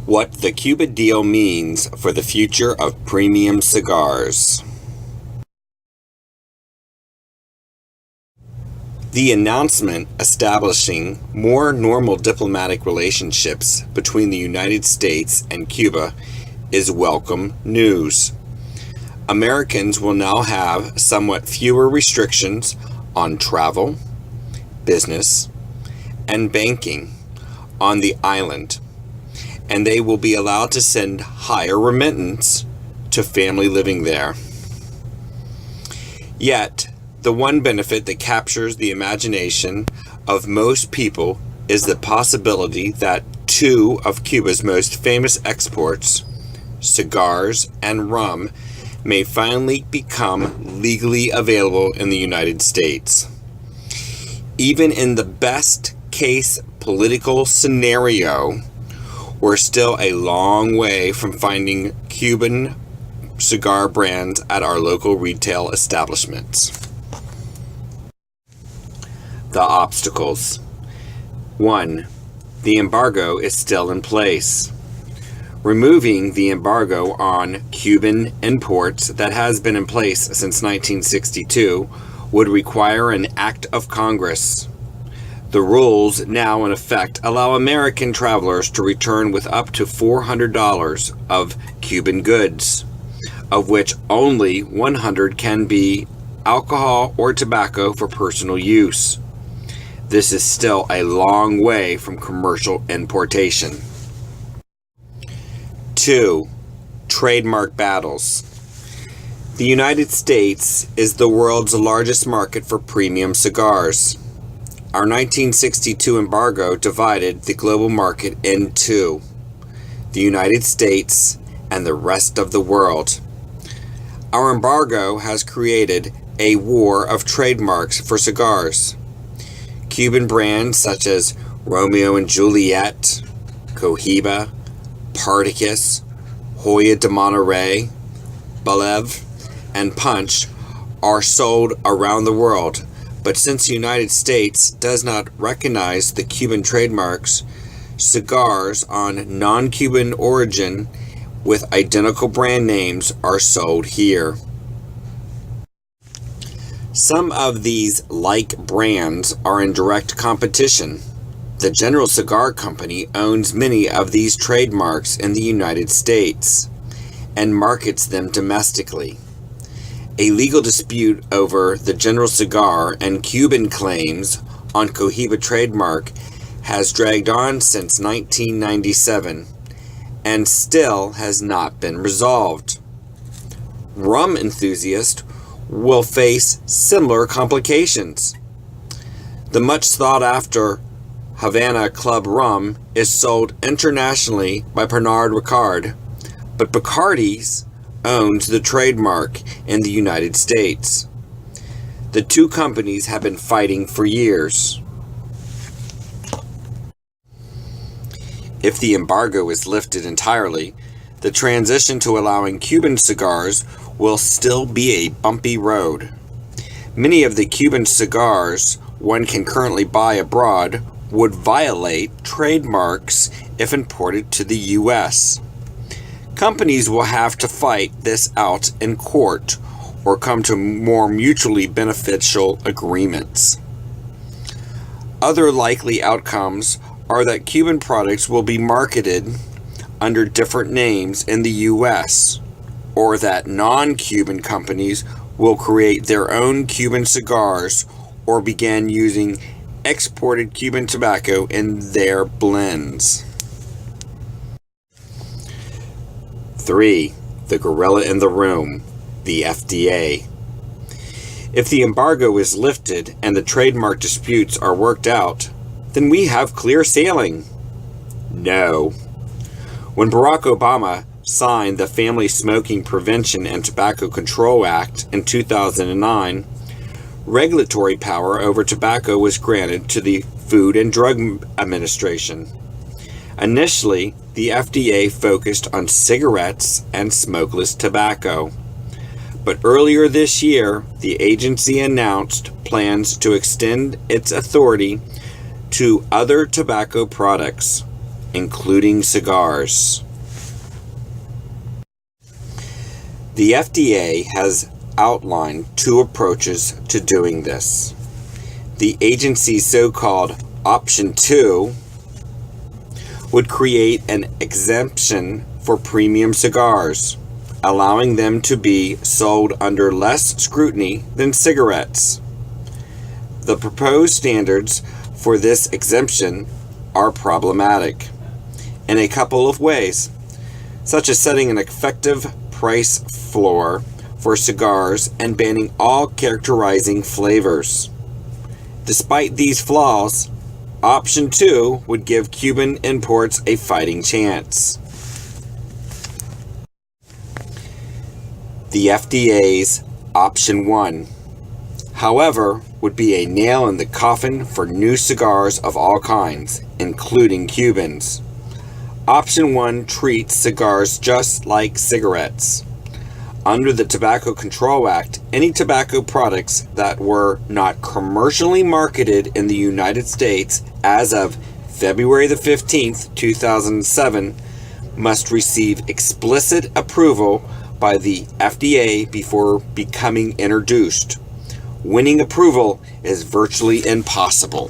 What the Cuba deal means for the future of premium cigars. The announcement establishing more normal diplomatic relationships between the United States and Cuba is welcome news. Americans will now have somewhat fewer restrictions on travel, business, and banking on the island, and they will be allowed to send higher remittance to family living there. Yet, the one benefit that captures the imagination of most people is the possibility that two of Cuba's most famous exports, cigars and rum, may finally become legally available in the United States. Even in the best case political scenario, we're still a long way from finding Cuban cigar brands at our local retail establishments. The obstacles. 1. The embargo is still in place. Removing the embargo on Cuban imports that has been in place since 1962 would require an act of Congress. The rules now in effect allow American travelers to return with up to $400 of Cuban goods, of which only $100 can be alcohol or tobacco for personal use. This is still a long way from commercial importation. 2. Trademark battles. The United States is the world's largest market for premium cigars. Our 1962 embargo divided the global market in two: the United States and the rest of the world. Our embargo has created a war of trademarks for cigars. Cuban brands such as Romeo and Juliet, Cohiba, Partagas, Hoya de Monterrey, Balev, and Punch are sold around the world, but since the United States does not recognize the Cuban trademarks, cigars on non-Cuban origin with identical brand names are sold here. Some of these like brands are in direct competition. The General Cigar Company owns many of these trademarks in the United States and markets them domestically. A legal dispute over the General Cigar and Cuban claims on Cohiba trademark has dragged on since 1997 and still has not been resolved. Rum enthusiasts will face similar complications. The much sought after Havana Club rum is sold internationally by Pernod Ricard, but Bacardi's owns the trademark in the United States. The two companies have been fighting for years. If the embargo is lifted entirely, the transition to allowing Cuban cigars will still be a bumpy road. Many of the Cuban cigars one can currently buy abroad would violate trademarks if imported to the U.S. Companies will have to fight this out in court or come to more mutually beneficial agreements. Other likely outcomes are that Cuban products will be marketed under different names in the U.S., or that non-Cuban companies will create their own Cuban cigars or begin using exported Cuban tobacco in their blends. 3. The gorilla in the room, the FDA. If the embargo is lifted and the trademark disputes are worked out, then we have clear sailing. No. When Barack Obama signed the Family Smoking Prevention and Tobacco Control Act in 2009, regulatory power over tobacco was granted to the Food and Drug Administration. Initially, the FDA focused on cigarettes and smokeless tobacco. But earlier this year, the agency announced plans to extend its authority to other tobacco products. including cigars. The FDA has outlined two approaches to doing this. The agency's so-called Option 2 would create an exemption for premium cigars, allowing them to be sold under less scrutiny than cigarettes. The proposed standards for this exemption are problematic in a couple of ways, such as setting an effective price floor for cigars and banning all characterizing flavors. Despite these flaws, Option 2 would give Cuban imports a fighting chance. The FDA's Option 1, however, would be a nail in the coffin for new cigars of all kinds, including Cubans. Option 1 treats cigars just like cigarettes. Under the Tobacco Control Act, any tobacco products that were not commercially marketed in the United States as of February the 15th, 2007, must receive explicit approval by the FDA before becoming introduced. Winning approval is virtually impossible.